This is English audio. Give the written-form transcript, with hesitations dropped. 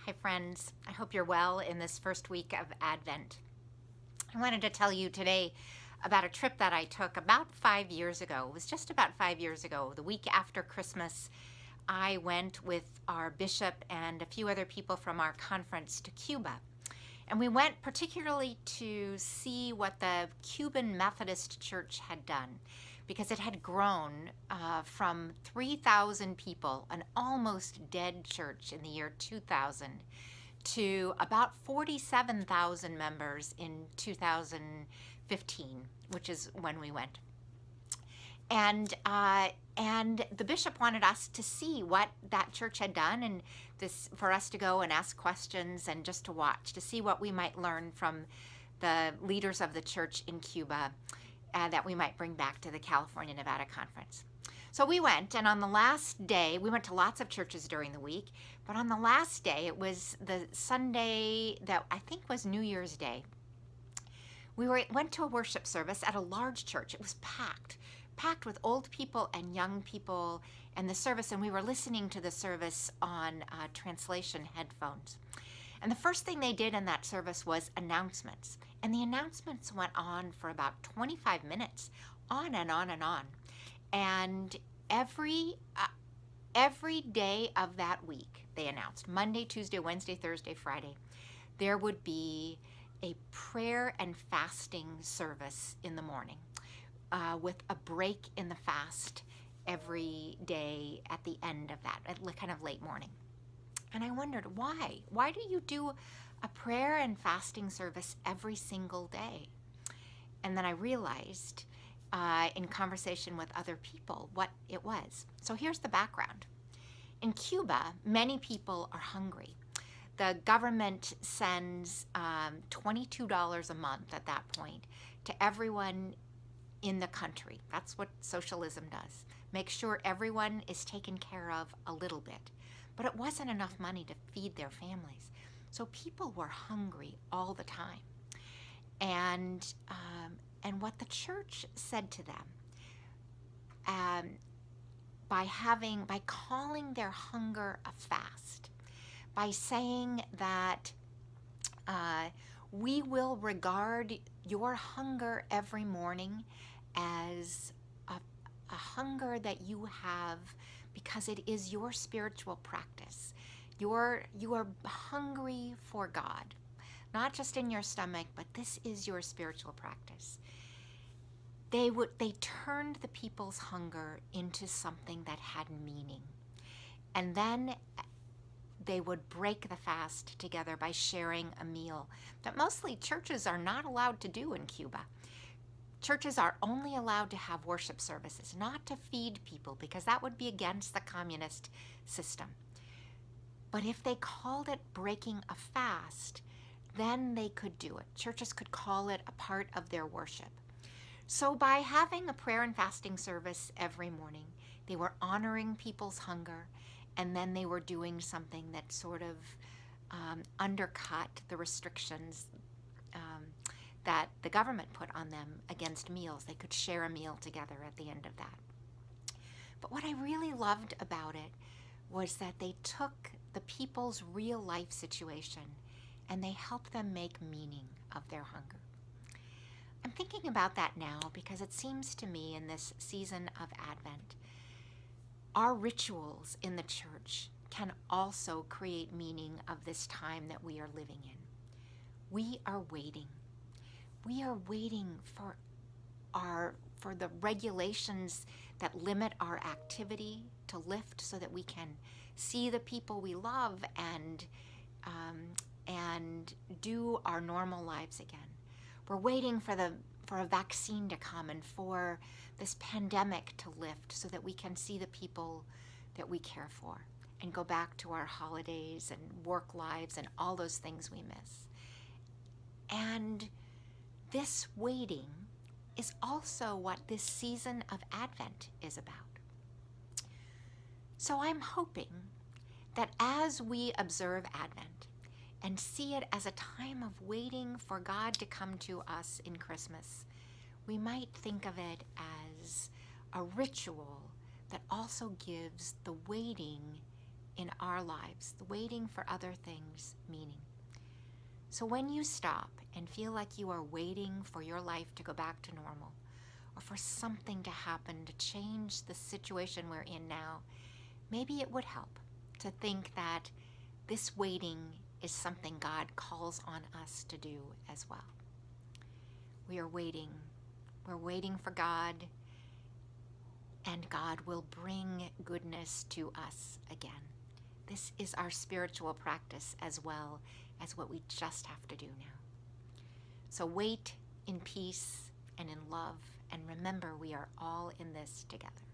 Hi, friends. I hope you're well in this first week of Advent. I wanted to tell you today about a trip that I took about 5 years ago. It was just about 5 years ago. The week after Christmas, I went with our bishop and a few other people from our conference to Cuba. And we went particularly to see what the Cuban Methodist Church had done, because it had grown from 3,000 people, an almost dead church in the year 2000, to about 47,000 members in 2015, which is when we went. And the bishop wanted us to see what that church had done, and for us to go and ask questions and just to watch, to see what we might learn from the leaders of the church in Cuba that we might bring back to the California Nevada Conference. So we went, and on the last day, we went to lots of churches during the week, but on the last day, it was the Sunday that I think was New Year's Day. We went to a worship service at a large church. It was packed with old people and young people and the service, and we were listening to the service on translation headphones. And the first thing they did in that service was announcements. And the announcements went on for about 25 minutes, on and on and on. And every day of that week, they announced, Monday, Tuesday, Wednesday, Thursday, Friday, there would be a prayer and fasting service in the morning, with a break in the fast every day at the end of that, at kind of late morning. And I wondered, why? Why do you do a prayer and fasting service every single day? And then I realized in conversation with other people what it was. So here's the background. In Cuba, many people are hungry. The government sends $22 a month at that point to everyone in the country. That's what socialism does. Make sure everyone is taken care of a little bit. But it wasn't enough money to feed their families. So people were hungry all the time. And what the church said to them, by calling their hunger a fast, by saying that we will regard your hunger every morning as a hunger that you have because it is your spiritual practice. You are hungry for God, not just in your stomach, but this is your spiritual practice. They turned the people's hunger into something that had meaning. And then they would break the fast together by sharing a meal that mostly churches are not allowed to do in Cuba. Churches are only allowed to have worship services, not to feed people, because that would be against the communist system. But if they called it breaking a fast, then they could do it. Churches could call it a part of their worship. So by having a prayer and fasting service every morning, they were honoring people's hunger, and then they were doing something that sort of undercut the restrictions that the government put on them against meals. They could share a meal together at the end of that. But what I really loved about it was that they took the people's real life situation and they helped them make meaning of their hunger. I'm thinking about that now because it seems to me in this season of Advent, our rituals in the church can also create meaning of this time that we are living in. We are waiting. We are waiting for the regulations that limit our activity to lift so that we can see the people we love and do our normal lives again. We're waiting for a vaccine to come and for this pandemic to lift so that we can see the people that we care for and go back to our holidays and work lives and all those things we miss. And this waiting is also what this season of Advent is about. So I'm hoping that as we observe Advent and see it as a time of waiting for God to come to us in Christmas, we might think of it as a ritual that also gives the waiting in our lives, the waiting for other things meaning. So when you stop and feel like you are waiting for your life to go back to normal, or for something to happen to change the situation we're in now, maybe it would help to think that this waiting is something God calls on us to do as well. We are waiting. We're waiting for God, and God will bring goodness to us again. This is our spiritual practice as well as what we just have to do now. So wait in peace and in love, and remember we are all in this together.